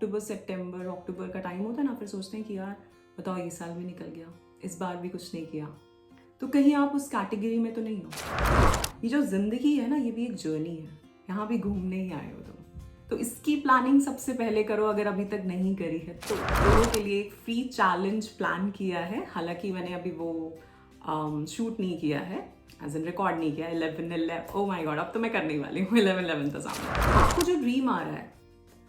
अक्टूबर सितंबर अक्टूबर का टाइम होता है ना, फिर सोचते हैं कि यार बताओ ये साल भी निकल गया, इस बार भी कुछ नहीं किया। तो कहीं आप उस कैटेगरी में तो नहीं हो। ये जो ज़िंदगी है ना, ये भी एक जर्नी है, यहाँ भी घूमने ही आए हो तुम। तो इसकी प्लानिंग सबसे पहले करो अगर अभी तक नहीं करी है तो। लोगों के लिए एक फ्री चैलेंज प्लान किया है, हालांकि मैंने अभी वो शूट नहीं किया है, एज इन रिकॉर्ड नहीं किया। 11 ओ माय गॉड, अब तो मैं करने वाली हूँ 11 तो सामने। आपको जो ड्रीम आ रहा है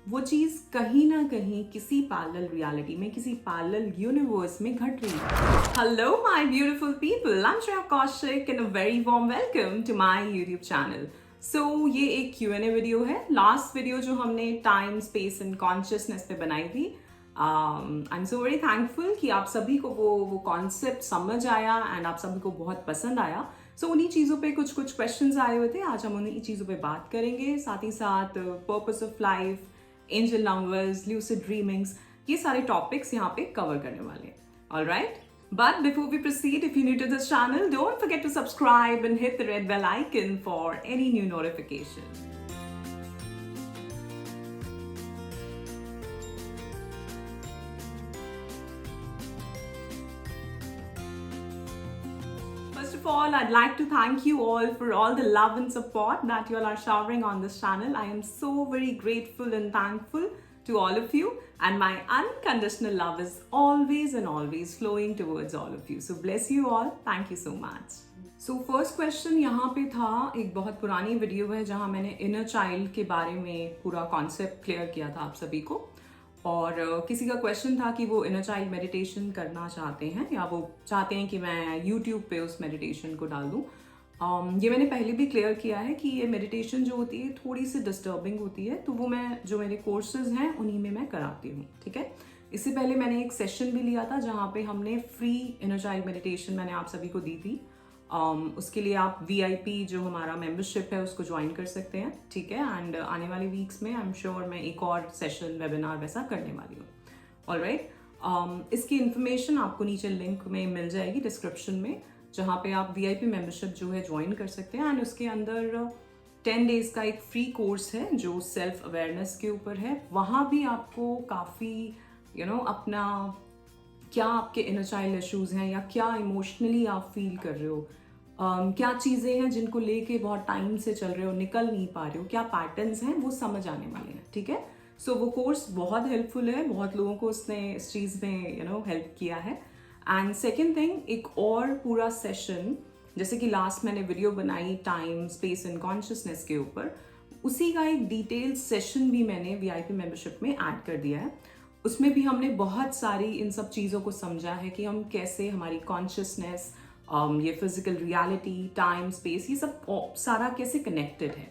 वो चीज कहीं ना कहीं किसी पैरेलल रियलिटी में, किसी पैरेलल यूनिवर्स में घट रही है। Hello my beautiful people, I am Shreya Kaushik and a very warm welcome to my YouTube channel. So ये एक Q&A वीडियो है। लास्ट वीडियो जो हमने टाइम स्पेस एंड कॉन्शियसनेस पे बनाई थी, I am so very thankful कि आप सभी को वो कॉन्सेप्ट समझ आया एंड आप सभी को बहुत पसंद आया। सो उन्हीं चीज़ों पे कुछ क्वेश्चंस आए हुए थे, आज हम उन्हीं चीज़ों पे बात करेंगे। साथ ही साथ purpose of life, angel numbers, lucid dreamings, ये सारे टॉपिक्स यहाँ पे कवर करने वाले हैं। Alright, but before we proceed, if you're new to this channel, don't forget to subscribe and hit the red bell icon for any new notification. First of all, I'd like to thank you all for all the love and support that you all are showering on this channel. I am so very grateful and thankful to all of you, and my unconditional love is always and always flowing towards all of you. So bless you all. Thank you so much. So first question यहाँ पे था, एक बहुत पुरानी video है जहाँ मैंने inner child के बारे में पूरा कॉन्सेप्ट क्लियर किया था आप सभी को। और किसी का क्वेश्चन था कि वो इनर चाइल्ड मेडिटेशन करना चाहते हैं या वो चाहते हैं कि मैं यूट्यूब पे उस मेडिटेशन को डाल दूँ। ये मैंने पहले भी क्लियर किया है कि ये मेडिटेशन जो होती है थोड़ी सी डिस्टर्बिंग होती है, तो वो मैं जो मेरे कोर्सेज हैं उन्हीं में मैं कराती हूँ, ठीक है। इससे पहले मैंने एक सेशन भी लिया था जहाँ पे हमने फ्री इनर चाइल्ड मेडिटेशन मैंने आप सभी को दी थी। उसके लिए आप VIP जो हमारा मेंबरशिप है उसको ज्वाइन कर सकते हैं, ठीक है। एंड आने वाली वीक्स में आई एम श्योर मैं एक और सेशन वेबिनार वैसा करने वाली हूँ। ऑलराइट, इसकी इन्फॉर्मेशन आपको नीचे लिंक में मिल जाएगी डिस्क्रिप्शन में, जहाँ पे आप VIP मेंबरशिप जो है ज्वाइन कर सकते हैं। एंड उसके अंदर 10 डेज का एक फ्री कोर्स है जो सेल्फ अवेयरनेस के ऊपर है। वहाँ भी आपको काफ़ी अपना क्या आपके इनर चाइल्ड इश्यूज हैं या क्या इमोशनली आप फील कर रहे हो, क्या चीज़ें हैं जिनको लेके बहुत टाइम से चल रहे हो, निकल नहीं पा रहे हो, क्या पैटर्न्स हैं, वो समझ आने वाले हैं, ठीक है। सो वो कोर्स बहुत हेल्पफुल है, बहुत लोगों को उसने इस चीज़ में हेल्प किया है। एंड सेकेंड थिंग, एक और पूरा सेशन जैसे कि लास्ट मैंने वीडियो बनाई टाइम स्पेस एंड कॉन्शियसनेस के ऊपर, उसी का एक डिटेल सेशन भी मैंने VIP मेंबरशिप में ऐड कर दिया है। उसमें भी हमने बहुत सारी इन सब चीज़ों को समझा है कि हम कैसे हमारी कॉन्शियसनेस, ये फिजिकल रियलिटी, टाइम स्पेस, ये सब सारा कैसे कनेक्टेड है।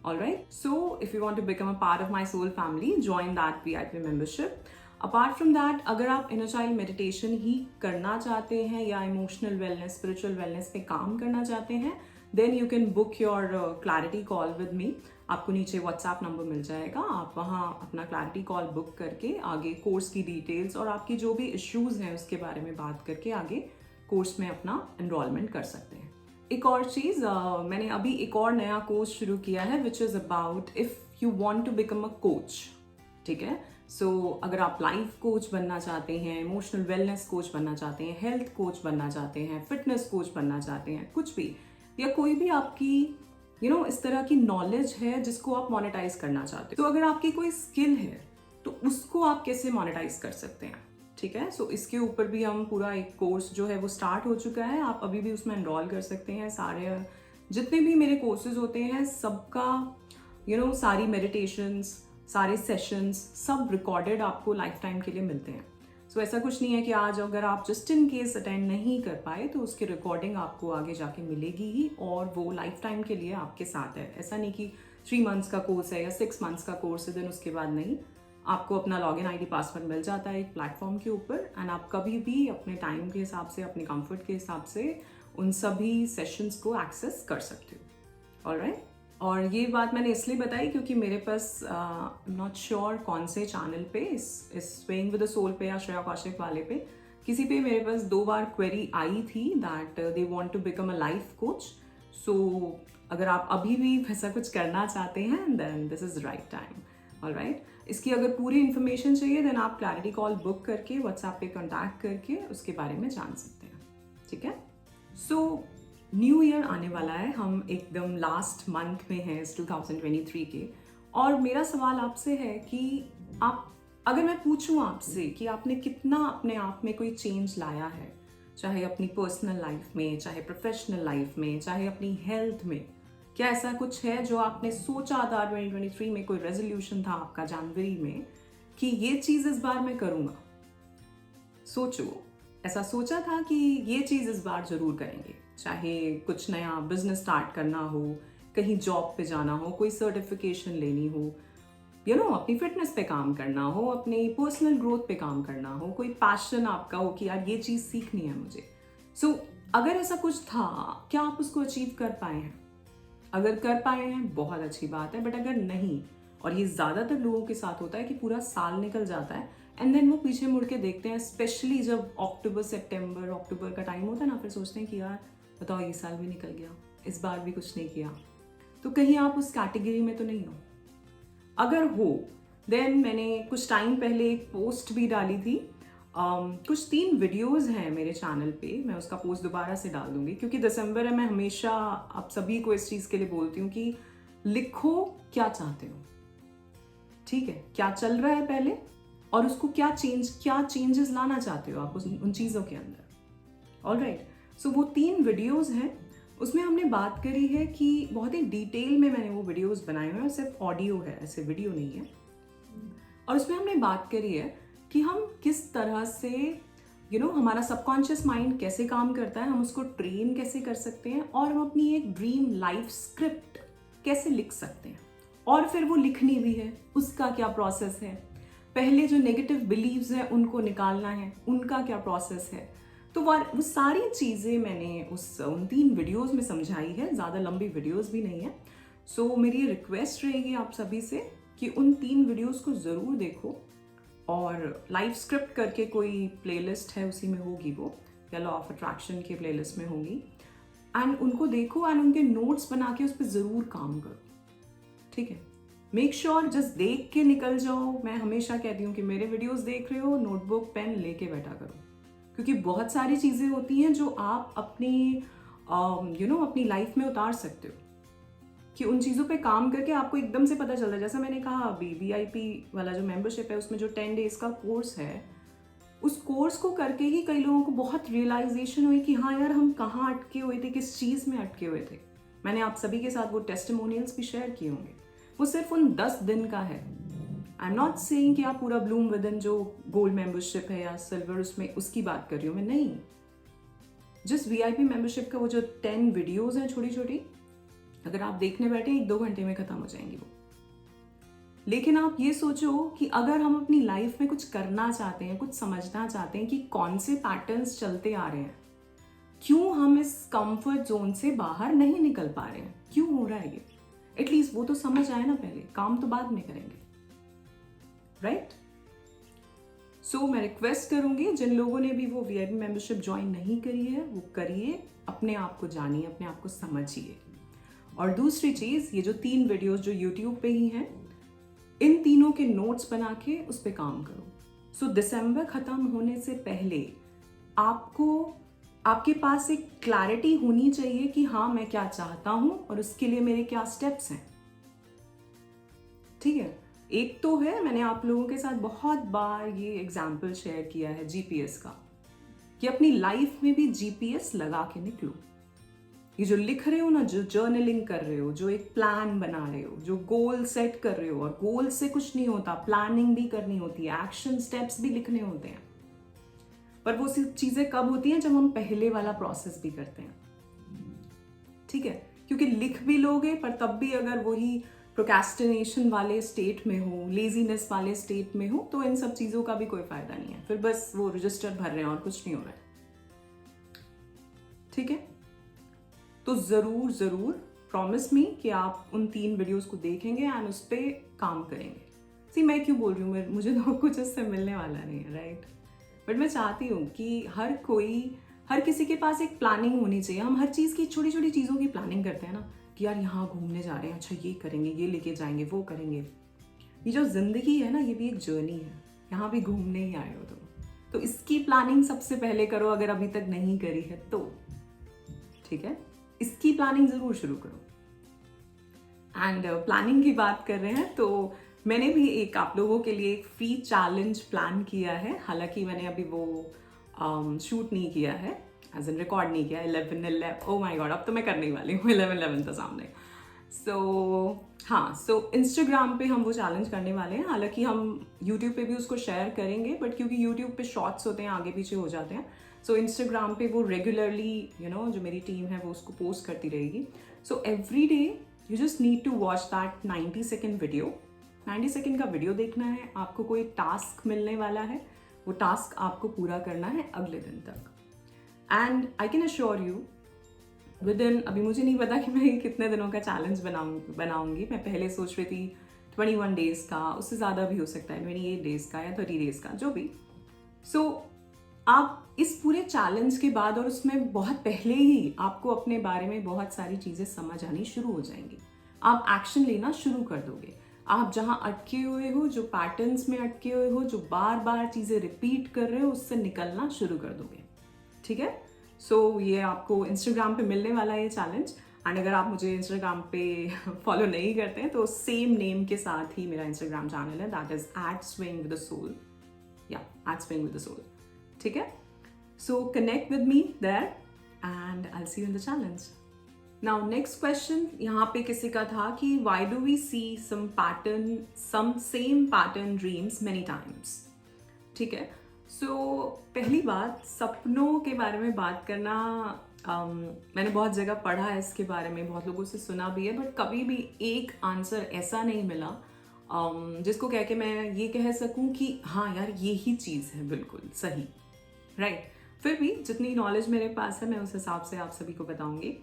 Alright, so if you want to become a part of my soul family, join that VIP membership. Apart from that, अगर आप इनर चाइल्ड मेडिटेशन ही करना चाहते हैं या इमोशनल वेलनेस, स्पिरिचुअल वेलनेस पे काम करना चाहते हैं, then you can book your clarity call with me. आपको नीचे WhatsApp नंबर मिल जाएगा, आप वहाँ अपना क्लैरिटी कॉल बुक करके आगे कोर्स की डिटेल्स और आपकी जो भी इश्यूज हैं उसके बारे में बात करके आगे कोर्स में अपना एनरोलमेंट कर सकते हैं। एक और चीज़, मैंने अभी एक और नया कोर्स शुरू किया है which is about if you want to become a coach, ठीक है। सो अगर आप लाइफ कोच बनना चाहते हैं, इमोशनल वेलनेस कोच बनना चाहते हैं, हेल्थ कोच बनना चाहते हैं, फिटनेस कोच बनना चाहते हैं, कुछ भी, या कोई भी आपकी इस तरह की नॉलेज है जिसको आप मोनेटाइज करना चाहते हो, तो अगर आपकी कोई स्किल है तो उसको आप कैसे मोनेटाइज कर सकते हैं, ठीक है। सो इसके ऊपर भी हम पूरा एक कोर्स जो है वो स्टार्ट हो चुका है, आप अभी भी उसमें एनरोल कर सकते हैं। सारे जितने भी मेरे कोर्सेज होते हैं सबका सारी मेडिटेशंस, सारे सेशंस सब रिकॉर्डेड आपको लाइफ टाइम के लिए मिलते हैं। सो ऐसा कुछ नहीं है कि आज अगर आप जस्ट इन केस अटेंड नहीं कर पाए तो उसकी रिकॉर्डिंग आपको आगे जाके मिलेगी ही, और वो लाइफ टाइम के लिए आपके साथ है। ऐसा नहीं कि 3 मंथ्स का कोर्स है या 6 मंथ्स का कोर्स है देन उसके बाद नहीं, आपको अपना लॉगिन ID पासवर्ड मिल जाता है एक प्लेटफॉर्म के ऊपर, एंड आप कभी भी अपने टाइम के हिसाब से, अपने कंफर्ट के हिसाब से उन सभी सेशंस को एक्सेस कर सकते हो। ऑलराइट, और ये बात मैंने इसलिए बताई क्योंकि मेरे पास नॉट श्योर कौन से चैनल पे, इस स्विंग विद द सोल पे या श्रेया कौशिक वाले पे, किसी पे मेरे पास 2 बार क्वेरी आई थी that they want to become a life coach. So अगर आप अभी भी वैसा कुछ करना चाहते हैं then this is right time. Alright, इसकी अगर पूरी इन्फॉर्मेशन चाहिए देन आप क्लैरिटी कॉल बुक करके व्हाट्सएप पे कॉन्टैक्ट करके उसके बारे में जान सकते हैं, ठीक है। सो न्यू ईयर आने वाला है, हम एकदम लास्ट मंथ में हैं इस 2023 के, और मेरा सवाल आपसे है कि आप, अगर मैं पूछूं आपसे कि आपने कितना अपने आप में कोई चेंज लाया है, चाहे अपनी पर्सनल लाइफ में, चाहे प्रोफेशनल लाइफ में, चाहे अपनी हेल्थ में, क्या ऐसा कुछ है जो आपने सोचा था 2023 में, कोई रेजोल्यूशन था आपका जनवरी में कि ये चीज़ इस बार मैं करूँगा? सोचो, ऐसा सोचा था कि ये चीज़ इस बार ज़रूर करेंगे, चाहे कुछ नया बिजनेस स्टार्ट करना हो, कहीं जॉब पे जाना हो, कोई सर्टिफिकेशन लेनी हो, अपनी फिटनेस पे काम करना हो, अपनी पर्सनल ग्रोथ पे काम करना हो, कोई पैशन आपका हो कि यार ये चीज़ सीखनी है मुझे। सो अगर ऐसा कुछ था, क्या आप उसको अचीव कर पाए हैं? अगर कर पाए हैं बहुत अच्छी बात है, बट अगर नहीं, और ये ज़्यादातर लोगों के साथ होता है कि पूरा साल निकल जाता है एंड देन वो पीछे मुड़ के देखते हैं, स्पेशली जब अक्टूबर का टाइम होता है ना, फिर सोचते हैं कि यार बताओ ये साल भी निकल गया, इस बार भी कुछ नहीं किया। तो कहीं आप उस कैटेगरी में तो नहीं हो? अगर हो देन मैंने कुछ टाइम पहले एक पोस्ट भी डाली थी, कुछ 3 वीडियोस हैं मेरे चैनल पे, मैं उसका पोस्ट दोबारा से डाल दूंगी क्योंकि दिसंबर है। मैं हमेशा आप सभी को इस चीज़ के लिए बोलती हूँ कि लिखो क्या चाहते हो, ठीक है, क्या चल रहा है पहले, और उसको क्या चेंजेस लाना चाहते हो आप उन चीज़ों के अंदर। ऑलराइट, सो वो 3 वीडियोस हैं, उसमें हमने बात करी है कि बहुत ही डिटेल में मैंने वो वीडियोस बनाए हुए हैं, सिर्फ ऑडियो है, ऐसे वीडियो नहीं है। और उसमें हमने बात करी है कि हम किस तरह से हमारा सबकॉन्शियस माइंड कैसे काम करता है, हम उसको ट्रेन कैसे कर सकते हैं, और हम अपनी एक ड्रीम लाइफ स्क्रिप्ट कैसे लिख सकते हैं, और फिर वो लिखनी भी है, उसका क्या प्रोसेस है, पहले जो नेगेटिव बिलीव्स हैं उनको निकालना है, उनका क्या प्रोसेस है। तो वो सारी चीज़ें मैंने उन 3 वीडियोस में समझाई है, ज़्यादा लंबी वीडियोस भी नहीं है। सो मेरी रिक्वेस्ट रहेगी आप सभी से कि उन 3 वीडियोस को ज़रूर देखो, और लाइफ स्क्रिप्ट करके कोई प्लेलिस्ट है उसी में होगी, वो या लॉ ऑफ अट्रैक्शन के प्लेलिस्ट में होगी, एंड उनको देखो एंड उनके नोट्स बना के उस पर ज़रूर काम करो, ठीक है। मेक श्योर जस्ट देख के निकल जाओ। मैं हमेशा कहती हूँ कि मेरे वीडियोस देख रहे हो, नोटबुक पेन लेके बैठा करो, क्योंकि बहुत सारी चीज़ें होती हैं जो आप अपनी अपनी लाइफ में उतार सकते हो, कि उन चीज़ों पे काम करके आपको एकदम से पता चलता है। जैसा मैंने कहा अभी, VIP वाला जो मेंबरशिप है उसमें जो 10 डेज का कोर्स है, उस कोर्स को करके ही कई लोगों को बहुत रियलाइजेशन हुई कि हाँ यार हम कहाँ अटके हुए थे, किस चीज़ में अटके हुए थे। मैंने आप सभी के साथ वो टेस्टिमोनियल्स भी शेयर किए होंगे। वो सिर्फ उन 10 दिन का है। आई एम नॉट सेइंग कि आप पूरा ब्लूम विदिन जो गोल्ड मेंबरशिप है या सिल्वर, उसमें उसकी बात कर रही हूँ मैं, नहीं। जिस VIP मेंबरशिप का वो जो 10 वीडियोस हैं छोटी छोटी, अगर आप देखने बैठे 1-2 घंटे में खत्म हो जाएंगी वो। लेकिन आप ये सोचो कि अगर हम अपनी लाइफ में कुछ करना चाहते हैं, कुछ समझना चाहते हैं कि कौन से पैटर्न्स चलते आ रहे हैं, क्यों हम इस कंफर्ट जोन से बाहर नहीं निकल पा रहे हैं, क्यों हो रहा है ये, एटलीस्ट वो तो समझ आए ना पहले, काम तो बाद में करेंगे, राइट। सो मैं रिक्वेस्ट करूंगी जिन लोगों ने भी वो VIP मेंबरशिप ज्वाइन नहीं करी है वो करिए, अपने आप को जानिए, अपने आप को समझिए। और दूसरी चीज़, ये जो 3 वीडियोस जो YouTube पे ही हैं, इन तीनों के नोट्स बना के उस पर काम करो। सो दिसंबर ख़त्म होने से पहले आपके पास एक क्लैरिटी होनी चाहिए कि हाँ मैं क्या चाहता हूँ और उसके लिए मेरे क्या स्टेप्स हैं, ठीक है। एक तो है, मैंने आप लोगों के साथ बहुत बार ये एग्जाम्पल शेयर किया है GPS का, कि अपनी लाइफ में भी GPS लगा के निकलो। ये जो लिख रहे हो ना, जो जर्नलिंग कर रहे हो, जो एक प्लान बना रहे हो, जो गोल सेट कर रहे हो, और गोल से कुछ नहीं होता, प्लानिंग भी करनी होती है, एक्शन स्टेप्स भी लिखने होते हैं, पर वो सिर्फ चीज़ें कब होती हैं जब हम पहले वाला प्रोसेस भी करते हैं, ठीक है। क्योंकि लिख भी लोगे पर तब भी अगर वही प्रोक्रेस्टिनेशन वाले स्टेट में हो, लेजीनेस वाले स्टेट में हो, तो इन सब चीज़ों का भी कोई फायदा नहीं है, फिर बस वो रजिस्टर भर रहे हैं और कुछ नहीं हो रहा है, ठीक है। तो ज़रूर प्रॉमिस मी कि आप उन 3 वीडियोस को देखेंगे एंड उस पर काम करेंगे। मैं क्यों बोल रही हूँ, मुझे तो कुछ इससे मिलने वाला नहीं है, राइट। बट मैं चाहती हूँ कि हर किसी के पास एक प्लानिंग होनी चाहिए। हम हर चीज़ की, छोटी छोटी चीज़ों की प्लानिंग करते हैं ना, कि यार यहाँ घूमने जा रहे हैं, अच्छा ये करेंगे, ये लेके जाएंगे, वो करेंगे। ये जो ज़िंदगी है ना, ये भी एक जर्नी है, यहाँ भी घूमने ही आए हो तुम। तो इसकी प्लानिंग सबसे पहले करो, अगर अभी तक नहीं करी है तो, ठीक है, इसकी प्लानिंग ज़रूर शुरू करो। एंड प्लानिंग की बात कर रहे हैं तो मैंने भी एक आप लोगों के लिए एक फ्री चैलेंज प्लान किया है। हालांकि मैंने अभी वो शूट नहीं किया है, एज इन रिकॉर्ड नहीं किया। 11 ओ माय गॉड, अब तो मैं करने ही वाली हूँ। 11 था सामने। सो इंस्टाग्राम पे हम वो चैलेंज करने वाले हैं। हालांकि हम यूट्यूब पे भी उसको शेयर करेंगे, बट क्योंकि यूट्यूब पे शॉर्ट्स होते हैं, आगे पीछे हो जाते हैं, सो इंस्टाग्राम पे वो रेगुलरली जो मेरी टीम है वो उसको पोस्ट करती रहेगी। So every day you just need to watch that 90 second video. 90 second का वीडियो देखना है, आपको कोई टास्क मिलने वाला है, वो टास्क आपको पूरा करना है अगले दिन तक। And I can assure you with in, अभी मुझे नहीं पता कि मैं कितने दिनों का चैलेंज बनाऊंगी। मैं पहले सोच रही थी 21 डेज का, उससे ज़्यादा भी हो सकता है, 28 डेज का या 30 डेज का, जो भी। सो आप इस पूरे चैलेंज के बाद और उसमें बहुत पहले ही आपको अपने बारे में बहुत सारी चीज़ें समझ आनी शुरू हो जाएंगी। आप एक्शन लेना शुरू कर दोगे। आप जहाँ अटके हुए हो, जो पैटर्न्स में अटके हुए हो, जो बार बार चीज़ें रिपीट कर रहे हो, उससे निकलना शुरू कर दोगे, ठीक है। सो ये आपको इंस्टाग्राम पे मिलने वाला है ये चैलेंज। एंड अगर आप मुझे इंस्टाग्राम पे फॉलो नहीं करते हैं तो सेम नेम के साथ ही मेरा इंस्टाग्राम चैनल है, दैट इज @swingwiththesoul, या @swingwiththesoul, ठीक है। So connect with me there and I see you in the challenge. Now next question यहाँ पे किसी का था कि why do we see some same pattern dreams many times, ठीक है। सो पहली बात, सपनों के बारे में बात करना, मैंने बहुत जगह पढ़ा है इसके बारे में, बहुत लोगों से सुना भी है, बट कभी भी एक आंसर ऐसा नहीं मिला जिसको कह के मैं ये कह सकूं कि हाँ यार ये ही चीज़ है बिल्कुल सही, राइट। फिर भी जितनी नॉलेज मेरे पास है मैं उस हिसाब से आप सभी को बताऊंगी।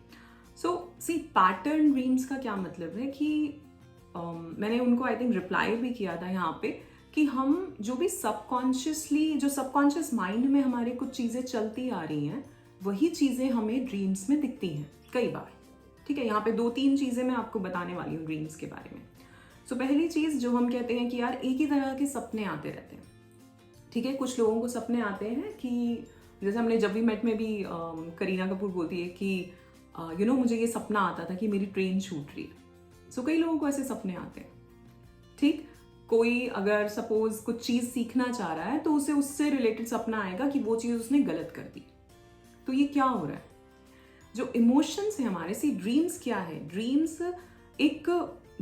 सो सी, पैटर्न ड्रीम्स का क्या मतलब है कि मैंने उनको आई थिंक रिप्लाई भी किया था यहाँ पे कि हम जो भी जो सबकॉन्शियस माइंड में हमारे कुछ चीज़ें चलती आ रही हैं, वही चीज़ें हमें ड्रीम्स में दिखती हैं कई बार, ठीक है। यहाँ पे 2-3 चीज़ें मैं आपको बताने वाली हूँ ड्रीम्स के बारे में। सो पहली चीज़ जो हम कहते हैं कि यार एक ही तरह के सपने आते रहते हैं, ठीक है। कुछ लोगों को सपने आते हैं कि जैसे हमने जब भी मेट में भी करीना कपूर बोलती है कि मुझे ये सपना आता था कि मेरी ट्रेन छूट रही है। सो कई लोगों को ऐसे सपने आते हैं, ठीक। कोई अगर सपोज कुछ चीज़ सीखना चाह रहा है तो उसे उससे रिलेटेड सपना आएगा कि वो चीज़ उसने गलत कर दी। तो ये क्या हो रहा है, जो इमोशंस है हमारे, सी ड्रीम्स क्या है, ड्रीम्स एक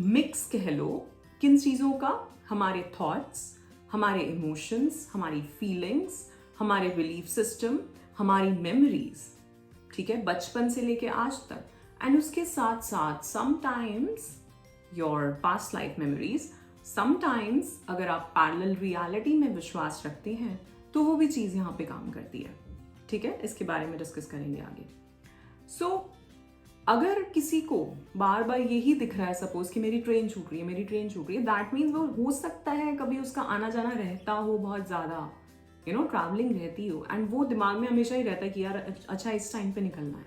मिक्स कह लो किन चीज़ों का, हमारे थॉट्स, हमारे इमोशंस, हमारी फीलिंग्स, हमारे बिलीफ सिस्टम, हमारी मेमोरीज, ठीक है, बचपन से लेके आज तक। एंड उसके साथ साथ sometimes your past life memories, sometimes अगर आप पैरेलल रियलिटी में विश्वास रखते हैं तो वो भी चीज़ यहाँ पे काम करती है, ठीक है। इसके बारे में डिस्कस करेंगे आगे। सो अगर किसी को बार बार यही दिख रहा है, सपोज कि मेरी ट्रेन छूट रही है, मेरी ट्रेन छूट रही है, दैट मीन्स वो हो सकता है कभी उसका आना जाना रहता हो, बहुत ज़्यादा ट्रैवलिंग रहती हो, एंड वो दिमाग में हमेशा ही रहता है कि यार अच्छा इस टाइम पे निकलना है।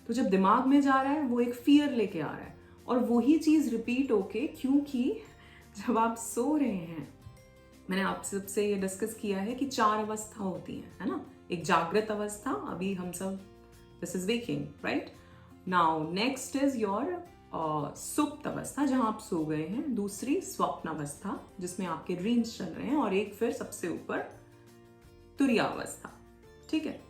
तो जब दिमाग में जा रहा है वो एक फियर लेके आ रहा है, और वही चीज़ रिपीट होके, क्योंकि जब आप सो रहे हैं, मैंने आप सबसे ये डिस्कस किया है कि 4 अवस्था होती हैं, है ना। एक जागृत अवस्था, अभी हम सब, this is waking, right. Now next is your सुप्त अवस्था, जहां आप सो गए हैं। दूसरी स्वप्न अवस्था, जिसमें आपके ड्रीम्स चल रहे हैं, और एक फिर सबसे ऊपर तुरिया अवस्था, ठीक है।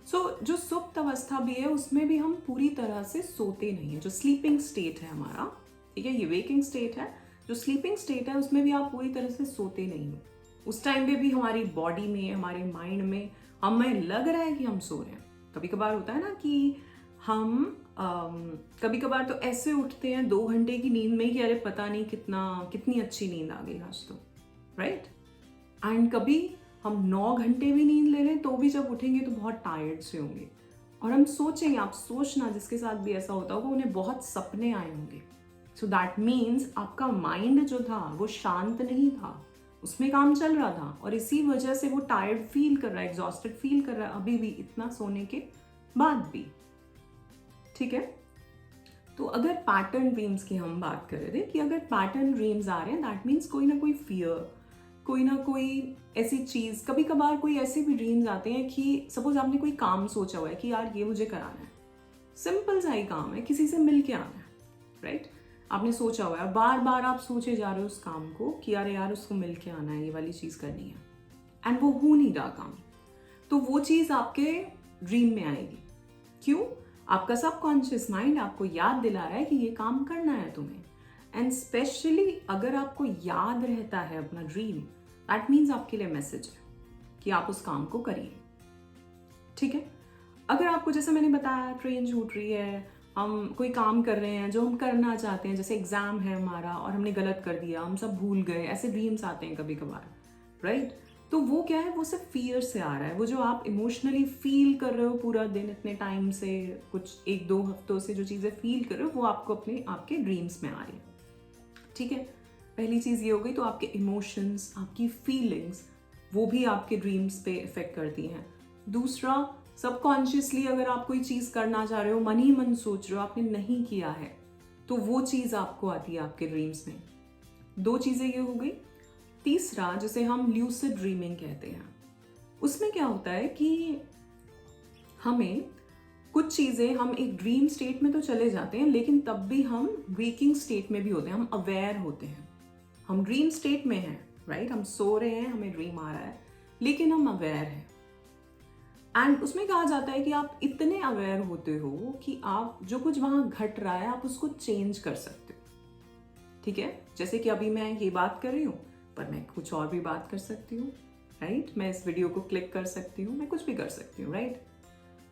सो जो सुप्त अवस्था भी है उसमें भी हम पूरी तरह से सोते नहीं है, जो स्लीपिंग स्टेट है हमारा, ठीक है, ये वेकिंग स्टेट है। जो स्लीपिंग स्टेट है उसमें भी आप पूरी तरह से सोते नहीं हो। उस टाइम पे भी हमारी बॉडी में, हमारे माइंड में हमें लग रहा है कि हम सो रहे हैं। कभी कभार होता है ना कि हम कभी कभार तो ऐसे उठते हैं 2 घंटे की नींद में कि अरे पता नहीं कितनी अच्छी नींद आ गई आज तो, राइट। एंड कभी हम 9 घंटे भी नींद ले लें तो भी जब उठेंगे तो बहुत टायर्ड से होंगे, और हम सोचेंगे, आप सोचना जिसके साथ भी ऐसा होता होगा उन्हें बहुत सपने आए होंगे। सो दैट मीन्स आपका माइंड जो था वो शांत नहीं था, उसमें काम चल रहा था, और इसी वजह से वो टायर्ड फील कर रहा है, एग्जॉस्टेड फील कर रहा है अभी भी, इतना सोने के बाद भी, ठीक है। तो अगर पैटर्न ड्रीम्स की हम बात कर रहे थे कि अगर पैटर्न ड्रीम्स आ रहे हैं दैट मीन्स कोई ना कोई फियर, कोई ना कोई ऐसी चीज़, कभी कभार कोई ऐसे भी ड्रीम्स आते हैं कि सपोज आपने कोई काम सोचा हुआ है कि यार ये मुझे कराना है, सिंपल सा ही काम है, किसी से मिल के आना है, राइट? आपने सोचा हुआ है, बार बार आप सोचे जा रहे हो उस काम को कि यार उसको मिल के आना है, ये वाली चीज़ करनी है, एंड वो हो नहीं रहा काम, तो वो चीज़ आपके ड्रीम में आएगी। क्यों? आपका सबकॉन्शियस माइंड आपको याद दिला रहा है कि ये काम करना है तुम्हें। एंड स्पेशली अगर आपको याद रहता है अपना ड्रीम, दैट मीन्स आपके लिए मैसेज है कि आप उस काम को करिए। ठीक है? अगर आपको, जैसे मैंने बताया, ट्रेन छूट रही है, हम कोई काम कर रहे हैं जो हम करना चाहते हैं, जैसे एग्जाम है हमारा और हमने गलत कर दिया, हम सब भूल गए, ऐसे ड्रीम्स आते हैं कभी कभार, राइट? तो वो क्या है, वो सिर्फ फियर से आ रहा है। वो जो आप इमोशनली फील कर रहे हो पूरा दिन, इतने टाइम से, कुछ 1-2 हफ्तों से जो चीज़ें फील कर रहे हो, वो आपको अपने आपके ड्रीम्स में आ रही है। ठीक है? पहली चीज़ ये हो गई। तो आपके इमोशंस, आपकी फीलिंग्स, वो भी आपके ड्रीम्स पे इफेक्ट करती हैं। दूसरा, सबकॉन्शियसली अगर आप कोई चीज़ करना चाह रहे हो, मन ही मन सोच रहे हो, आपने नहीं किया है, तो वो चीज़ आपको आती है आपके ड्रीम्स में। 2 चीज़ें ये हो गई। तीसरा, जिसे हम ल्यूसिड ड्रीमिंग कहते हैं, उसमें क्या होता है कि हमें कुछ चीज़ें, हम एक ड्रीम स्टेट में तो चले जाते हैं, लेकिन तब भी हम वेकिंग स्टेट में भी होते हैं, हम अवेयर होते हैं। हम ड्रीम स्टेट में हैं, राइट? हम सो रहे हैं, हमें ड्रीम आ रहा है, लेकिन हम अवेयर हैं। एंड उसमें कहा जाता है कि आप इतने अवेयर होते हो कि आप जो कुछ वहाँ घट रहा है, आप उसको चेंज कर सकते हो। ठीक है? जैसे कि अभी मैं ये बात कर रही हूँ, पर मैं कुछ और भी बात कर सकती हूँ, राइट? मैं इस वीडियो को क्लिक कर सकती हूँ, मैं कुछ भी कर सकती हूँ, राइट?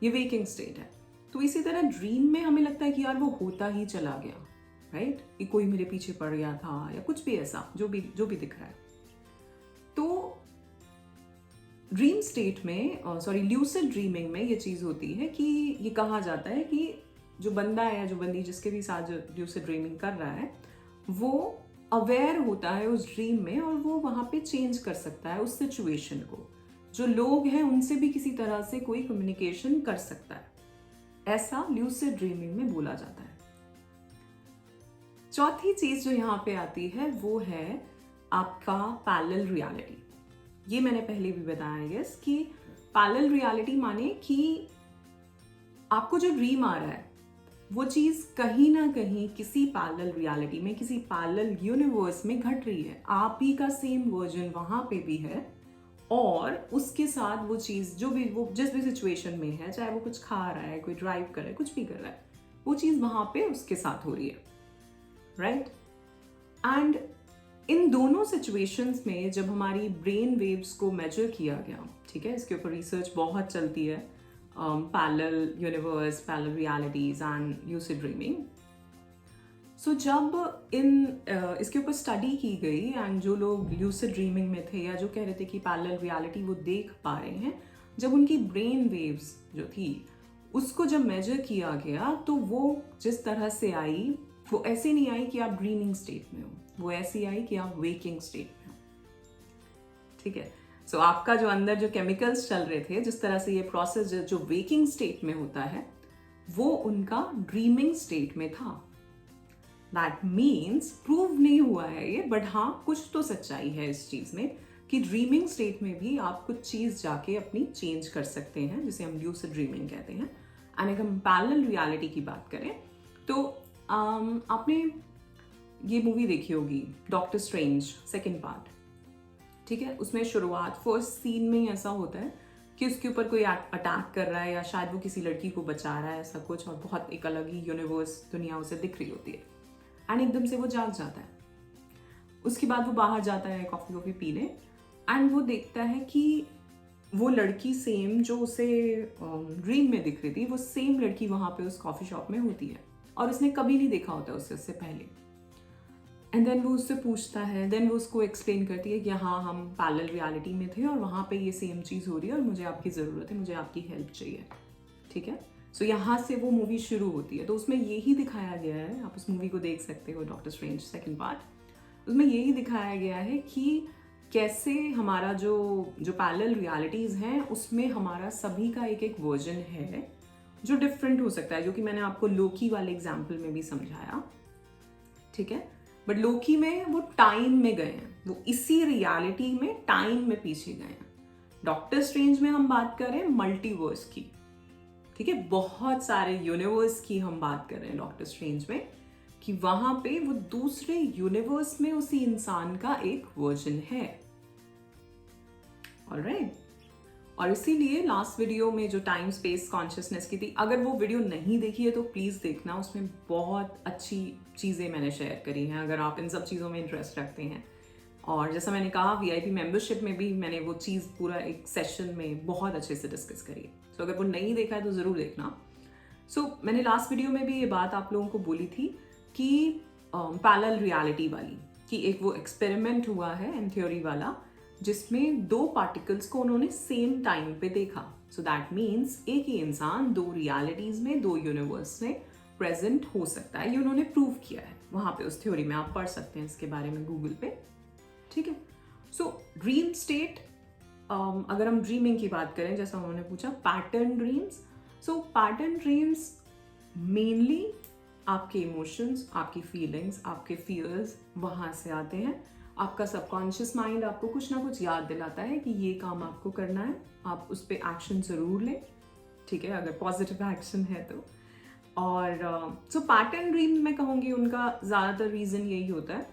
ये वेकिंग स्टेट है। तो इसी तरह ड्रीम में हमें लगता है कि यार वो होता ही चला गया, राइट? कि कोई मेरे पीछे पड़ गया था या कुछ भी ऐसा, जो भी दिख रहा है। तो ड्रीम स्टेट में, ल्यूसिड ड्रीमिंग में ये चीज़ होती है कि ये कहा जाता है कि जो बंदा है या जो बंदी जिसके भी साथ जो ल्यूसिड ड्रीमिंग कर रहा है, वो अवेयर होता है उस ड्रीम में, और वो वहाँ पे चेंज कर सकता है उस सिचुएशन को। जो लोग हैं उनसे भी किसी तरह से कोई कम्युनिकेशन कर सकता है, ऐसा ल्यूसिड ड्रीमिंग में बोला जाता है। चौथी चीज जो यहाँ पे आती है वो है आपका पैरेलल रियलिटी। ये मैंने पहले भी बताया गेस कि पैरेलल रियलिटी माने कि आपको जो ड्रीम आ रहा है वो चीज कहीं ना कहीं किसी पैरेलल रियलिटी में, किसी पैरेलल यूनिवर्स में घट रही है। आप ही का सेम वर्जन वहां पे भी है, और उसके साथ वो चीज जो भी, वो जिस भी सिचुएशन में है, चाहे वो कुछ खा रहा है, कोई ड्राइव कर रहा है, कुछ भी कर रहा है, वो चीज वहां पे उसके साथ हो रही है, राइट? एंड इन दोनों सिचुएशंस में जब हमारी ब्रेन वेव्स को मेजर किया गया, ठीक है, इसके ऊपर रिसर्च बहुत चलती है, parallel universe, parallel realities and lucid dreaming. So जब इसके ऊपर स्टडी की गई, एंड जो लोग ल्यूसिड ड्रीमिंग में थे या जो कह रहे थे कि पैरेलल रियलिटी वो देख पा रहे हैं, जब उनकी ब्रेन वेव्स जो थी उसको जब मेजर किया गया, तो वो जिस तरह से आई, वो ऐसे नहीं आई कि आप ड्रीमिंग स्टेट में हो, वो ऐसी आई कि आप वेकिंग स्टेट में हो। ठीक है? सो आपका जो अंदर जो केमिकल्स चल रहे थे, जिस तरह से ये प्रोसेस जो वेकिंग स्टेट में होता है, वो उनका ड्रीमिंग स्टेट में था। दैट मीन्स प्रूव नहीं हुआ है ये, बट हाँ, कुछ तो सच्चाई है इस चीज में कि ड्रीमिंग स्टेट में भी आप कुछ चीज जाके अपनी चेंज कर सकते हैं, जिसे हम ल्यूसिड ड्रीमिंग कहते हैं। एंड अगर हम पैरेलल रियलिटी की बात करें तो आपने ये मूवी देखी होगी, डॉक्टर स्ट्रेंज सेकंड पार्ट। ठीक है? उसमें शुरुआत फर्स्ट सीन में ही ऐसा होता है कि उसके ऊपर कोई अटैक कर रहा है, या शायद वो किसी लड़की को बचा रहा है, ऐसा कुछ, और बहुत एक अलग ही यूनिवर्स, दुनिया उसे दिख रही होती है, एंड एकदम से वो जाग जाता है। उसके बाद वो बाहर जाता है कॉफी वॉफी पीने, एंड वो देखता है कि वो लड़की सेम जो उसे ड्रीम में दिख रही थी, वो सेम लड़की वहां पे उस कॉफी शॉप में होती है, और उसने कभी नहीं देखा होता उससे पहले। एंड देन वो उससे पूछता है, देन वो उसको एक्सप्लेन करती है कि हाँ, हम पैरेलल रियलिटी में थे और वहाँ पे ये सेम चीज़ हो रही है, और मुझे आपकी ज़रूरत है, मुझे आपकी हेल्प चाहिए। ठीक है? सो यहाँ से वो मूवी शुरू होती है। तो उसमें यही दिखाया गया है, आप उस मूवी को देख सकते हो, डॉक्टर स्ट्रेंज सेकंड पार्ट। उसमें यही दिखाया गया है कि कैसे हमारा जो पैरेलल रियलिटीज़ हैं, उसमें हमारा सभी का एक एक वर्जन है, जो डिफरेंट हो सकता है, जो कि मैंने आपको लोकी वाले एग्जाम्पल में भी समझाया, ठीक है। बट लोकी में वो टाइम में गए हैं, वो इसी रियलिटी में टाइम में पीछे गए हैं। डॉक्टर स्ट्रेंज में हम बात कर रहे हैं मल्टीवर्स की, ठीक है, बहुत सारे यूनिवर्स की हम बात कर रहे हैं डॉक्टर स्ट्रेंज में, कि वहां पे वो दूसरे यूनिवर्स में उसी इंसान का एक वर्जन है। ऑलराइट, और इसीलिए लास्ट वीडियो में जो टाइम स्पेस कॉन्शियसनेस की थी, अगर वो वीडियो नहीं देखी है तो प्लीज़ देखना, उसमें बहुत अच्छी चीज़ें मैंने शेयर करी हैं अगर आप इन सब चीज़ों में इंटरेस्ट रखते हैं। और जैसा मैंने कहा VIP मेंबरशिप में भी मैंने वो चीज़ पूरा एक सेशन में बहुत अच्छे से डिस्कस करी है। सो अगर वो नहीं देखा है तो ज़रूर देखना। सो मैंने लास्ट वीडियो में भी ये बात आप लोगों को बोली थी कि पैरेलल रियलिटी वाली, कि एक वो एक्सपेरिमेंट हुआ है इन थ्योरी वाला, जिसमें दो पार्टिकल्स को उन्होंने सेम टाइम पे देखा। सो दैट मीन्स एक ही इंसान दो रियलिटीज में, दो यूनिवर्स में प्रेजेंट हो सकता है। ये उन्होंने प्रूव किया है वहां पे, उस थ्योरी में आप पढ़ सकते हैं इसके बारे में गूगल पे, ठीक है। सो ड्रीम स्टेट, अगर हम ड्रीमिंग की बात करें, जैसा उन्होंने पूछा पैटर्न ड्रीम्स, सो पैटर्न ड्रीम्स मेनली आपके इमोशंस, आपकी फीलिंग्स, आपके फियर्स वहां से आते हैं। आपका सबकॉन्शियस माइंड आपको कुछ ना कुछ याद दिलाता है कि ये काम आपको करना है, आप उस पर एक्शन जरूर लें, ठीक है, अगर पॉजिटिव एक्शन है तो। और सो पैटर्न ड्रीम मैं कहूँगी उनका ज़्यादातर रीज़न यही होता है,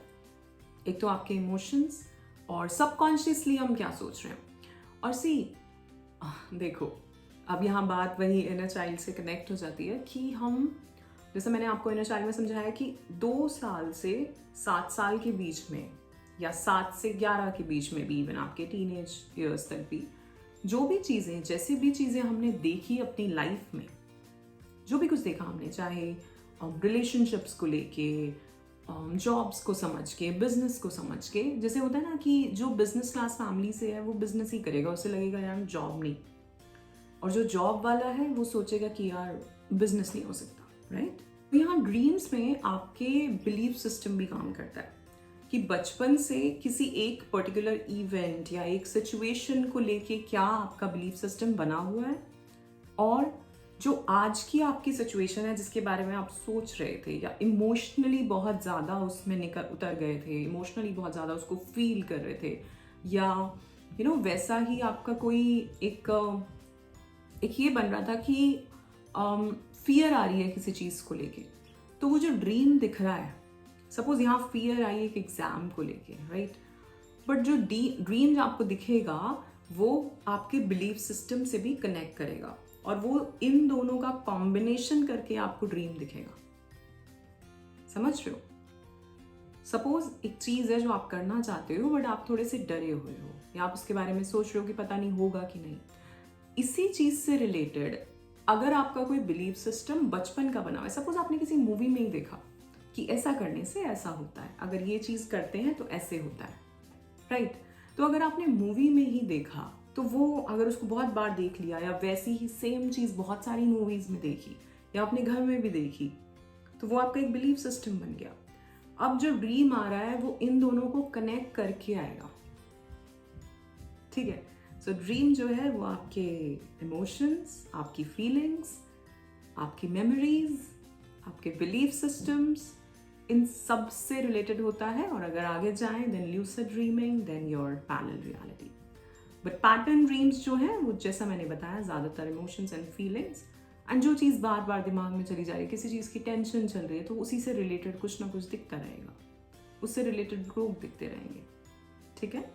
एक तो आपके इमोशंस और सबकॉन्शियसली हम क्या सोच रहे हैं। और देखो, अब यहाँ बात वही इनर चाइल्ड से कनेक्ट हो जाती है कि हम, जैसे मैंने आपको इनर चाइल्ड में समझाया कि 2 साल से 7 साल के बीच में, या 7 से 11 के बीच में भी, इवन आपके टीनेज ईयर्स तक भी, जो भी चीज़ें, जैसी भी चीज़ें हमने देखी अपनी लाइफ में, जो भी कुछ देखा हमने, चाहे रिलेशनशिप्स को लेके, जॉब्स को समझ के, बिजनेस को समझ के, जैसे होता है ना कि जो बिजनेस क्लास फैमिली से है वो बिजनेस ही करेगा, उसे लगेगा यार जॉब नहीं, और जो जॉब वाला है वो सोचेगा कि यार बिजनेस नहीं हो सकता, राइट। तो यहाँ ड्रीम्स में आपके बिलीफ सिस्टम भी काम करता है कि बचपन से किसी एक पर्टिकुलर इवेंट या एक सिचुएशन को लेके क्या आपका बिलीफ सिस्टम बना हुआ है, और जो आज की आपकी सिचुएशन है जिसके बारे में आप सोच रहे थे, या इमोशनली बहुत ज़्यादा उसमें उतर गए थे, इमोशनली बहुत ज़्यादा उसको फील कर रहे थे, या वैसा ही आपका कोई एक ये बन रहा था कि फियर आ रही है किसी चीज़ को लेके, तो वो जो ड्रीम दिख रहा है, सपोज यहाँ फियर आई एक एग्जाम को लेके, राइट, बट जो ड्रीम आपको दिखेगा वो आपके बिलीफ सिस्टम से भी कनेक्ट करेगा, और वो इन दोनों का कॉम्बिनेशन करके आपको ड्रीम दिखेगा। समझ रहे हो? सपोज एक चीज है जो आप करना चाहते हो बट आप थोड़े से डरे हुए हो, या आप उसके बारे में सोच रहे हो कि पता नहीं होगा कि नहीं। इसी चीज से रिलेटेड अगर आपका कोई बिलीफ सिस्टम बचपन का बना हुआ है, सपोज आपने किसी मूवी में ही देखा कि ऐसा करने से ऐसा होता है, अगर ये चीज करते हैं तो ऐसे होता है, राइट। तो अगर आपने मूवी में ही देखा, तो वो अगर उसको बहुत बार देख लिया, या वैसी ही सेम चीज बहुत सारी मूवीज में देखी, या अपने घर में भी देखी, तो वो आपका एक बिलीफ सिस्टम बन गया। अब जो ड्रीम आ रहा है वो इन दोनों को कनेक्ट करके आएगा, ठीक है। सो ड्रीम जो है वो आपके इमोशंस, आपकी फीलिंग्स, आपकी मेमोरीज, आपके बिलीफ सिस्टम्स, इन सब से रिलेटेड होता है। और अगर आगे जाएं, then lucid dreaming, then your parallel reality. But pattern dreams जो है वो, जैसा मैंने बताया, ज़्यादातर इमोशंस एंड फीलिंग्स, एंड जो चीज़ बार बार दिमाग में चली जा रही है, किसी चीज़ की टेंशन चल रही है, तो उसी से रिलेटेड कुछ ना कुछ दिखता रहेगा, उससे रिलेटेड ग्रोथ दिखते रहेंगे, ठीक है।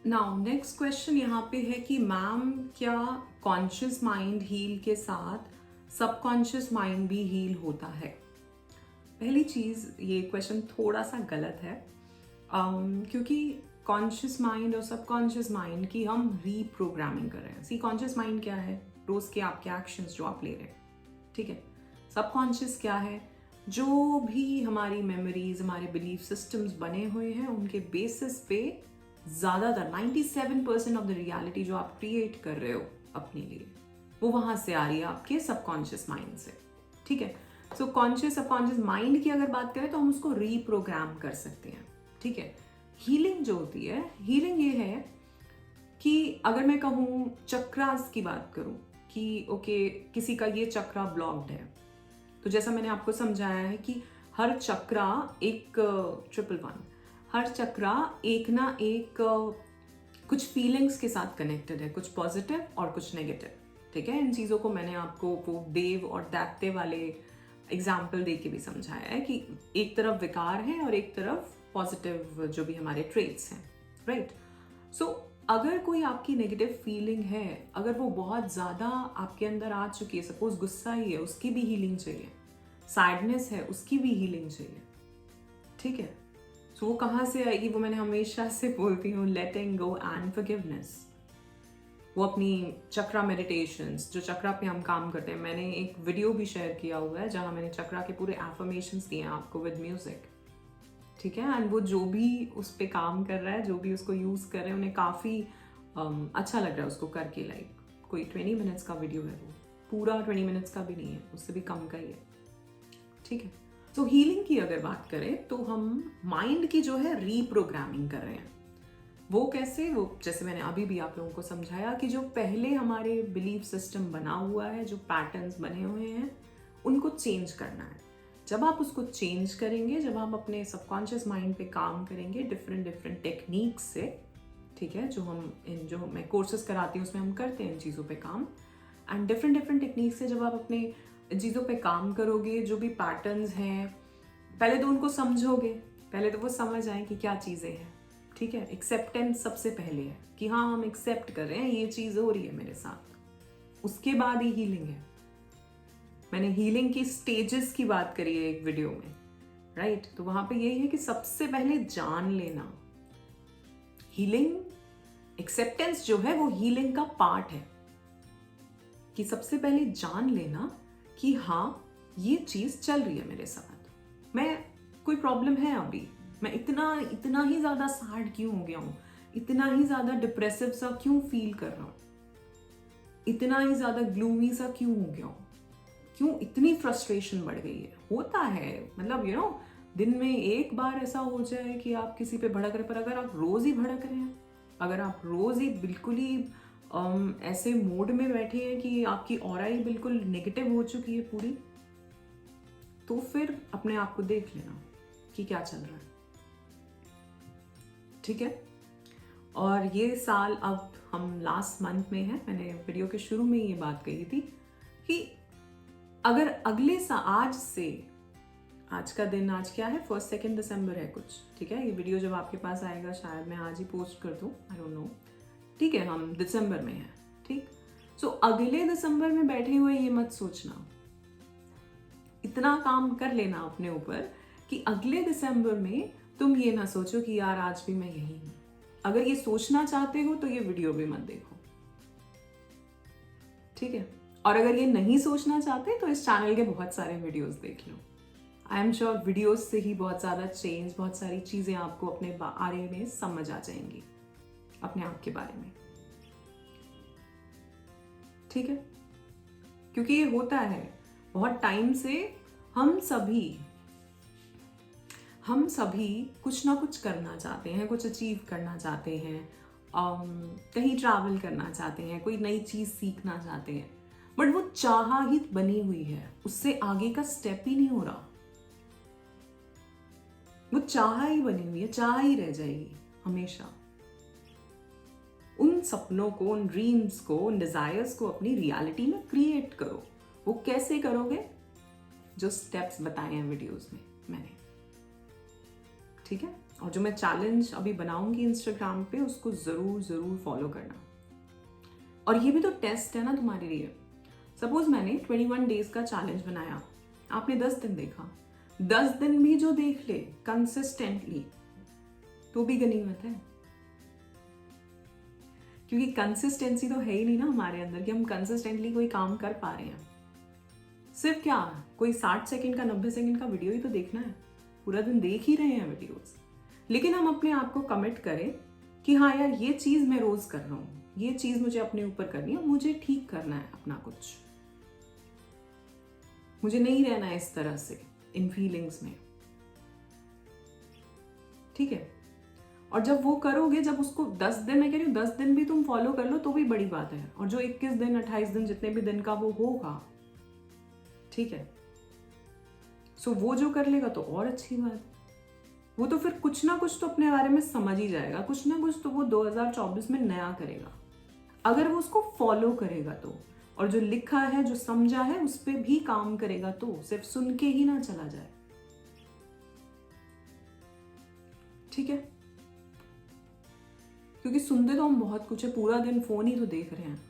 नाउ नेक्स्ट क्वेश्चन यहाँ पे है कि मैम, क्या कॉन्शियस माइंड हील के साथ सबकॉन्शियस माइंड भी हील होता है? पहली चीज़, ये क्वेश्चन थोड़ा सा गलत है, क्योंकि कॉन्शियस माइंड और सबकॉन्शियस माइंड की हम रीप्रोग्रामिंग कर रहे हैं। कॉन्शियस माइंड क्या है? रोज के आपके एक्शंस जो आप ले रहे हैं, ठीक है। सबकॉन्शियस क्या है? जो भी हमारी मेमोरीज, हमारे बिलीफ सिस्टम्स बने हुए हैं, उनके बेसिस पे ज़्यादातर 97% ऑफ द रियलिटी जो आप क्रिएट कर रहे हो अपने लिए, वो वहाँ से आ रही है आपके सबकॉन्शियस माइंड से, ठीक है। सो कॉन्शियस सबकॉन्शियस माइंड की अगर बात करें तो हम उसको रीप्रोग्राम कर सकते हैं, ठीक है। हीलिंग जो होती है, हीलिंग ये है कि अगर मैं कहूँ चक्रास की बात करूँ, कि ओके किसी का ये चक्रा ब्लॉक्ड है, तो जैसा मैंने आपको समझाया है कि हर चक्रा एक 111 हर चक्रा एक ना एक कुछ फीलिंग्स के साथ कनेक्टेड है, कुछ पॉजिटिव और कुछ नेगेटिव। ठीक है, इन चीज़ों को मैंने आपको वो देव और दैत्य वाले एग्जाम्पल दे के भी समझाया है कि एक तरफ विकार है और एक तरफ पॉजिटिव जो भी हमारे ट्रेट्स हैं, राइट। सो अगर कोई आपकी नेगेटिव फीलिंग है, अगर वो बहुत ज़्यादा आपके अंदर आ चुकी है, सपोज गुस्सा ही है, उसकी भी हीलिंग चाहिए, सैडनेस है उसकी भी हीलिंग चाहिए, ठीक है। सो वो कहाँ से आएगी, वो मैंने हमेशा से बोलती हूँ, लेटिंग गो एंड फॉरगिवनेस। वो अपनी चक्रा मेडिटेशंस, जो चक्रा पे हम काम करते हैं, मैंने एक वीडियो भी शेयर किया हुआ है जहाँ मैंने चक्रा के पूरे एफर्मेशंस दिए हैं आपको विद म्यूजिक, ठीक है। एंड वो जो भी उस पर काम कर रहा है, जो भी उसको यूज़ कर रहे हैं, उन्हें काफ़ी अच्छा लग रहा है उसको करके। लाइक कोई 20 मिनट्स का वीडियो है, वो पूरा 20 मिनट्स का भी नहीं है, उससे भी कम का ही है, ठीक है। तो हीलिंग की अगर बात करें तो हम माइंड की जो है रीप्रोग्रामिंग कर रहे हैं। वो कैसे, वो जैसे मैंने अभी भी आप लोगों को समझाया कि जो पहले हमारे बिलीफ सिस्टम बना हुआ है, जो पैटर्न्स बने हुए हैं, उनको चेंज करना है। जब आप उसको चेंज करेंगे, जब आप अपने सबकॉन्शियस माइंड पे काम करेंगे डिफरेंट टेक्निक्स से, ठीक है, जो मैं कोर्सेज कराती हूँ उसमें हम करते हैं इन चीज़ों पे काम। एंड डिफरेंट टेक्निक्स से जब आप अपने चीज़ों पे काम करोगे, जो भी पैटर्न्स हैं, पहले तो उनको समझोगे, पहले तो वो समझ आए कि क्या चीज़ें हैं, ठीक है। एक्सेप्टेंस सबसे पहले है कि हाँ हम एक्सेप्ट कर रहे हैं ये चीज़ हो रही है मेरे साथ, उसके बाद ही हीलिंग है। मैंने हीलिंग की स्टेजेस की बात करी है एक वीडियो में, राइट। तो वहां पे यही है कि सबसे पहले जान लेना, हीलिंग एक्सेप्टेंस जो है वो हीलिंग का पार्ट है, कि सबसे पहले जान लेना कि हाँ ये चीज चल रही है मेरे साथ, मैं कोई प्रॉब्लम है अभी, मैं इतना ही ज्यादा सैड क्यों हो गया हूं, इतना ही ज्यादा डिप्रेसिव सा क्यों फील कर रहा हूं, इतना ही ज्यादा ग्लूमी सा क्यों हो गया हूं, क्यों इतनी फ्रस्ट्रेशन बढ़ गई है। होता है, मतलब दिन में एक बार ऐसा हो जाए कि आप किसी पे भड़क रहे, पर अगर आप रोज ही भड़क रहे हैं, अगर आप रोज ही बिल्कुल ही ऐसे मोड में बैठे हैं कि आपकी ऑरा ही बिल्कुल नेगेटिव हो चुकी है पूरी, तो फिर अपने आप को देख लेना कि क्या चल रहा है, ठीक है। और ये साल, अब हम लास्ट मंथ में हैं, मैंने वीडियो के शुरू में ये बात कही थी कि अगर अगले साल, आज का दिन, आज क्या है, 1 दिसंबर है कुछ, ठीक है। ये वीडियो जब आपके पास आएगा शायद मैं आज ही पोस्ट कर दूं, आई डोंट नो, ठीक है, हम दिसंबर में हैं, ठीक। सो अगले दिसंबर में बैठे हुए ये मत सोचना, इतना काम कर लेना अपने ऊपर कि अगले दिसंबर में तुम ये ना सोचो कि यार आज भी मैं यही हूं। अगर ये सोचना चाहते हो तो ये वीडियो भी मत देखो, ठीक है। और अगर ये नहीं सोचना चाहते तो इस चैनल के बहुत सारे वीडियोस देख लो, आई एम श्योर वीडियोस से ही बहुत ज़्यादा चेंज, बहुत सारी चीज़ें आपको अपने बारे में समझ आ जाएंगी, अपने आप के बारे में, ठीक है। क्योंकि ये होता है बहुत टाइम से, हम सभी कुछ ना कुछ करना चाहते हैं, कुछ अचीव करना चाहते हैं, कहीं ट्रैवल करना चाहते हैं, कोई नई चीज़ सीखना चाहते हैं, बट वो चाह ही बनी हुई है, उससे आगे का स्टेप ही नहीं हो रहा। वो चाह ही बनी हुई है, चाह ही रह जाएगी हमेशा। उन सपनों को, उन ड्रीम्स को, उन डिजायर्स को अपनी रियलिटी में क्रिएट करो। वो कैसे करोगे, जो स्टेप्स बताए हैं वीडियोस में मैंने, ठीक है। और जो मैं चैलेंज अभी बनाऊंगी इंस्टाग्राम पे, उसको जरूर फॉलो करना। और ये भी तो टेस्ट है ना तुम्हारे लिए। सपोज मैंने 21 डेज का चैलेंज बनाया, आपने 10 दिन देखा, 10 दिन भी जो देख ले कंसिस्टेंटली, तो भी गनीमत है। क्योंकि कंसिस्टेंसी तो है ही नहीं ना हमारे अंदर कि हम कंसिस्टेंटली कोई काम कर पा रहे हैं। सिर्फ क्या, कोई 60 सेकंड का, 90 सेकंड का वीडियो ही तो देखना है, पूरा दिन देख ही रहे हैं वीडियोस। लेकिन हम अपने आप को कमिट करें कि हाँ यार ये चीज मैं रोज कर रहा हूँ, ये चीज मुझे अपने ऊपर करनी है, मुझे ठीक करना है अपना कुछ, मुझे नहीं रहना है इस तरह से इन फीलिंग्स में, ठीक है। और जब वो करोगे, जब उसको 10 दिन, मैं कह रही हूँ 10 दिन भी तुम फॉलो कर लो तो भी बड़ी बात है, और जो 21 दिन 28 दिन जितने भी दिन का वो होगा, ठीक है, सो वो जो कर लेगा तो और अच्छी बात। वो तो फिर कुछ ना कुछ तो अपने बारे में समझ ही जाएगा, कुछ ना कुछ तो वो 2024 में नया करेगा, अगर वो उसको फॉलो करेगा तो। और जो लिखा है, जो समझा है, उस पर भी काम करेगा तो, सिर्फ सुन के ही ना चला जाए, ठीक है। क्योंकि सुनते तो हम बहुत कुछ है, पूरा दिन फोन ही तो देख रहे हैं,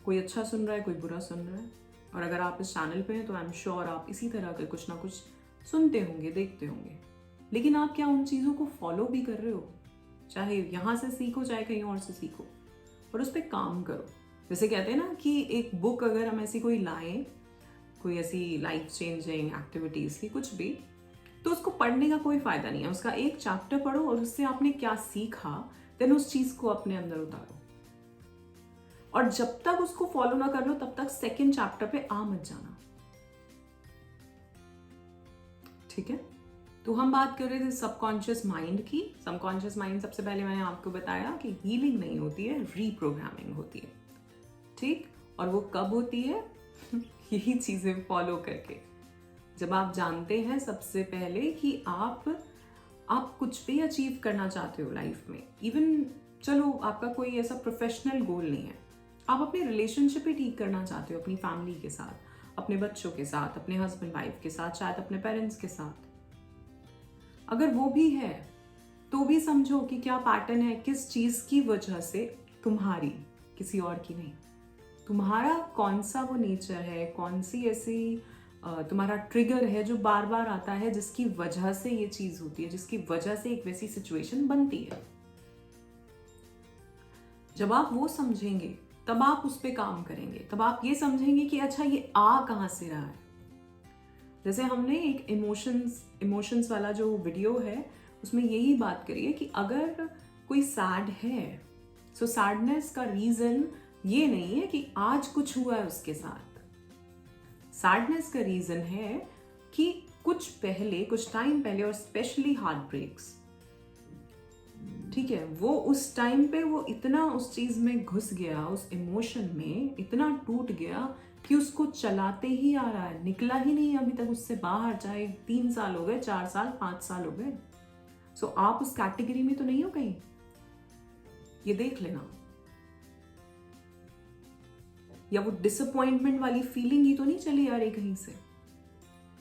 कोई अच्छा सुन रहा है, कोई बुरा सुन रहा है। और अगर आप इस चैनल पे हैं तो आई एम श्योर आप इसी तरह के कुछ ना कुछ सुनते होंगे, देखते होंगे, लेकिन आप क्या उन चीज़ों को फॉलो भी कर रहे हो? चाहे यहाँ से सीखो, चाहे कहीं और से सीखो, और उस पर काम करो। जैसे कहते हैं ना कि एक बुक अगर हम ऐसी कोई लाएं, कोई ऐसी लाइफ चेंजिंग एक्टिविटीज़ की कुछ भी, तो उसको पढ़ने का कोई फ़ायदा नहीं है। उसका एक चैप्टर पढ़ो और उससे आपने क्या सीखा, देन उस चीज़ को अपने अंदर उतारो। और जब तक उसको फॉलो ना कर लो तब तक सेकंड चैप्टर पे आ मत जाना, ठीक है। तो हम बात कर रहे थे सबकॉन्शियस माइंड की। सबकॉन्शियस माइंड, सबसे पहले मैंने आपको बताया कि हीलिंग नहीं होती है, रीप्रोग्रामिंग होती है, ठीक। और वो कब होती है? यही चीजें फॉलो करके, जब आप जानते हैं सबसे पहले कि आप कुछ भी अचीव करना चाहते हो लाइफ में, इवन चलो आपका कोई ऐसा प्रोफेशनल गोल नहीं है, आप अपनी रिलेशनशिप ही ठीक करना चाहते हो अपनी फैमिली के साथ, अपने बच्चों के साथ, अपने हस्बैंड वाइफ के साथ, शायद अपने पेरेंट्स के साथ, अगर वो भी है तो भी समझो कि क्या पैटर्न है, किस चीज की वजह से, तुम्हारी, किसी और की नहीं, तुम्हारा कौन सा वो नेचर है, कौन सी ऐसी तुम्हारा ट्रिगर है जो बार बार आता है, जिसकी वजह से ये चीज होती है, जिसकी वजह से एक वैसी सिचुएशन बनती है। जब आप वो समझेंगे तब आप उस पर काम करेंगे, तब आप ये समझेंगे कि अच्छा ये आ कहाँ से रहा है। जैसे हमने एक इमोशंस वाला जो वीडियो है उसमें यही बात करी है कि अगर कोई सैड है, सो सैडनेस का रीजन ये नहीं है कि आज कुछ हुआ है उसके साथ, सैडनेस का रीजन है कि कुछ पहले, कुछ टाइम पहले, और स्पेशली हार्ट ब्रेक्स, ठीक है, वो उस टाइम पे वो इतना उस चीज में घुस गया, उस इमोशन में इतना टूट गया कि उसको चलाते ही आ रहा है, निकला ही नहीं अभी तक उससे बाहर, चाहे 3 साल हो गए, 4 साल, 5 साल हो गए। सो आप उस कैटेगरी में तो नहीं हो कहीं, ये देख लेना। या वो डिसअपॉइंटमेंट वाली फीलिंग ही तो नहीं चली आ रही कहीं से।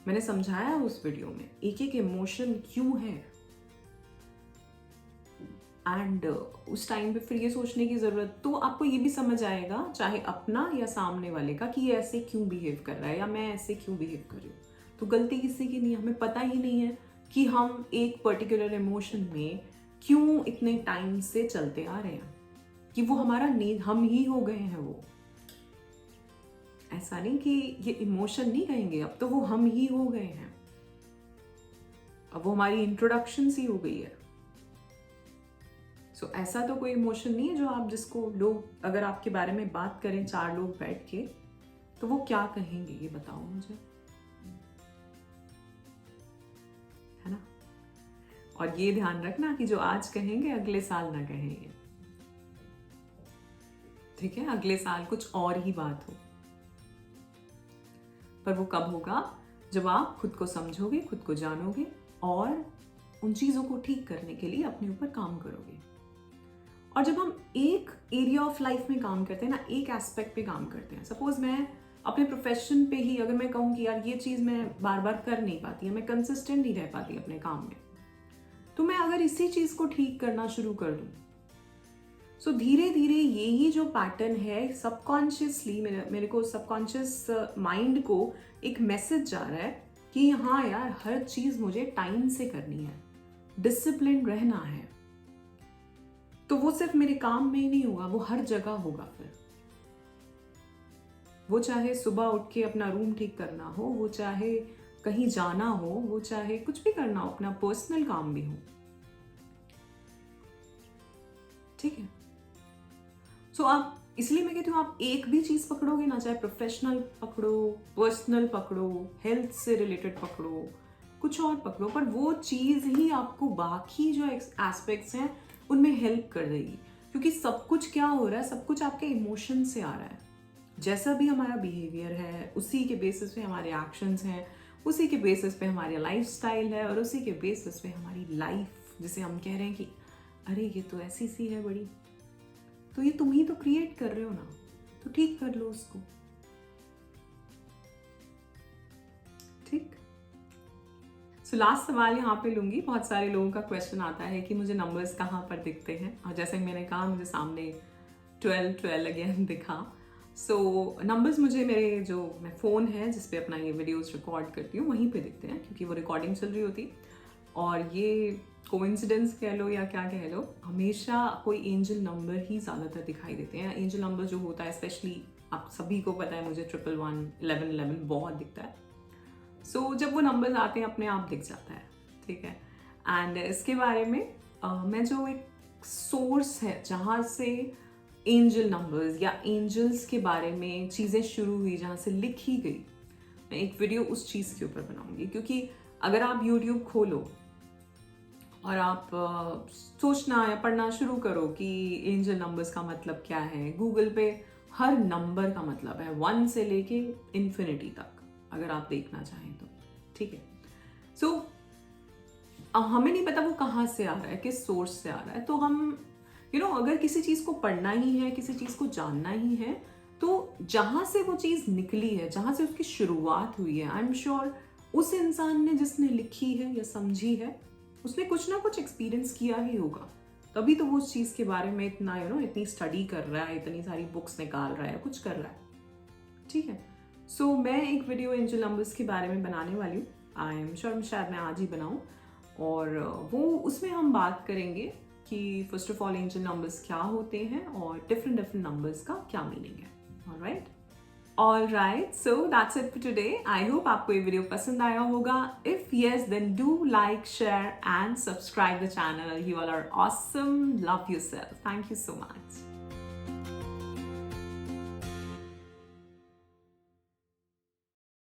मैंने समझाया उस वीडियो में एक एक इमोशन क्यों है, एंड उस टाइम पे फिर ये सोचने की जरूरत, तो आपको ये भी समझ आएगा, चाहे अपना या सामने वाले का, कि ये ऐसे क्यों बिहेव कर रहा है या मैं ऐसे क्यों बिहेव कर रही हूँ। तो गलती किसी की नहीं है, हमें पता ही नहीं है कि हम एक पर्टिकुलर इमोशन में क्यों इतने टाइम से चलते आ रहे हैं, कि वो हमारा नीड, हम ही हो गए हैं वो। ऐसा नहीं कि ये इमोशन नहीं कहेंगे, अब तो वो हम ही हो गए हैं, अब वो हमारी इंट्रोडक्शन सी हो गई है। सो ऐसा तो कोई इमोशन नहीं है जो आप, जिसको लोग अगर आपके बारे में बात करें 4 लोग बैठ के, तो वो क्या कहेंगे, ये बताओ मुझे, है ना। और ये ध्यान रखना कि जो आज कहेंगे अगले साल ना कहेंगे, ठीक है, अगले साल कुछ और ही बात हो। पर वो कब होगा? जब आप खुद को समझोगे, खुद को जानोगे और उन चीजों को ठीक करने के लिए अपने ऊपर काम करोगे। और जब हम एक एरिया ऑफ लाइफ में काम करते हैं ना, एक एस्पेक्ट पे काम करते हैं, सपोज मैं अपने प्रोफेशन पे ही अगर मैं कहूँ कि यार ये चीज़ मैं बार बार कर नहीं पाती, मैं कंसिस्टेंट नहीं रह पाती अपने काम में, तो मैं अगर इसी चीज़ को ठीक करना शुरू कर दूँ, सो धीरे धीरे यही जो पैटर्न है, सबकॉन्शियसली मेरे को, सबकॉन्शियस माइंड को एक मैसेज जा रहा है कि हाँ यार, हर चीज़ मुझे टाइम से करनी है, डिसिप्लिन रहना है। तो वो सिर्फ मेरे काम में ही नहीं होगा, वो हर जगह होगा। फिर वो चाहे सुबह उठ के अपना रूम ठीक करना हो, वो चाहे कहीं जाना हो, वो चाहे कुछ भी करना हो, अपना पर्सनल काम भी हो, ठीक है। सो आप, इसलिए मैं कहती हूँ, आप एक भी चीज पकड़ोगे ना, चाहे प्रोफेशनल पकड़ो, पर्सनल पकड़ो, हेल्थ से रिलेटेड पकड़ो, कुछ और पकड़ो, पर वो चीज़ ही आपको बाकी जो एस्पेक्ट्स हैं उनमें हेल्प कर देगी। क्योंकि सब कुछ क्या हो रहा है, सब कुछ आपके इमोशन से आ रहा है। जैसा भी हमारा बिहेवियर है उसी के बेसिस पे हमारे एक्शंस हैं, उसी के बेसिस पे हमारी लाइफस्टाइल है, और उसी के बेसिस पे हमारी लाइफ, जिसे हम कह रहे हैं कि अरे ये तो ऐसी सी है बड़ी, तो ये तुम ही तो क्रिएट कर रहे हो ना, तो ठीक कर लो उसको। ठीक। सो लास्ट सवाल यहाँ पे लूंगी। बहुत सारे लोगों का क्वेश्चन आता है कि मुझे नंबर्स कहाँ पर दिखते हैं, और जैसे मैंने कहा मुझे सामने 12 अगेन दिखा। सो नंबर्स मुझे मेरे जो मैं फ़ोन है जिस पे अपना ये वीडियोस रिकॉर्ड करती हूँ वहीं पे दिखते हैं, क्योंकि वो रिकॉर्डिंग चल रही होती। और ये कोइंसिडेंस कह लो या क्या कह लो, हमेशा कोई एंजल नंबर ही ज़्यादातर दिखाई देते हैं। एंजल नंबर जो होता है, स्पेशली आप सभी को पता है, मुझे 1111, 1111 बहुत दिखता है। सो जब वो नंबर्स आते हैं अपने आप दिख जाता है, ठीक है। एंड इसके बारे में मैं जो एक सोर्स है जहाँ से एंजल नंबर्स या एंजल्स के बारे में चीज़ें शुरू हुई, जहाँ से लिखी गई, मैं एक वीडियो उस चीज़ के ऊपर बनाऊंगी। क्योंकि अगर आप यूट्यूब खोलो और आप सोचना या पढ़ना शुरू करो कि एंजल नंबर्स का मतलब क्या है, गूगल पे हर नंबर का मतलब है 1 से लेके इन्फिनिटी तक, अगर आप देखना चाहें तो, ठीक है। सो हमें नहीं पता वो कहाँ से आ रहा है, किस सोर्स से आ रहा है। तो हम अगर किसी चीज़ को पढ़ना ही है, किसी चीज़ को जानना ही है, तो जहाँ से वो चीज़ निकली है, जहाँ से उसकी शुरुआत हुई है, आई एम श्योर उस इंसान ने जिसने लिखी है या समझी है, उसने कुछ ना कुछ एक्सपीरियंस किया ही होगा, तभी तो वो उस चीज़ के बारे में इतना इतनी स्टडी कर रहा है, इतनी सारी बुक्स निकाल रहा है, कुछ कर रहा है, ठीक है। सो मैं एक वीडियो एंजल नंबर्स के बारे में बनाने वाली हूँ। आई एम श्योर शायद मैं आज ही बनाऊँ, और वो उसमें हम बात करेंगे कि first of all angel numbers क्या होते हैं और डिफरेंट नंबर्स का क्या मीनिंग है। Alright, so that's it for today. I hope आपको ये वीडियो पसंद आया होगा। If yes, then do like, share and subscribe the channel. You all are awesome, love yourself, thank you so much.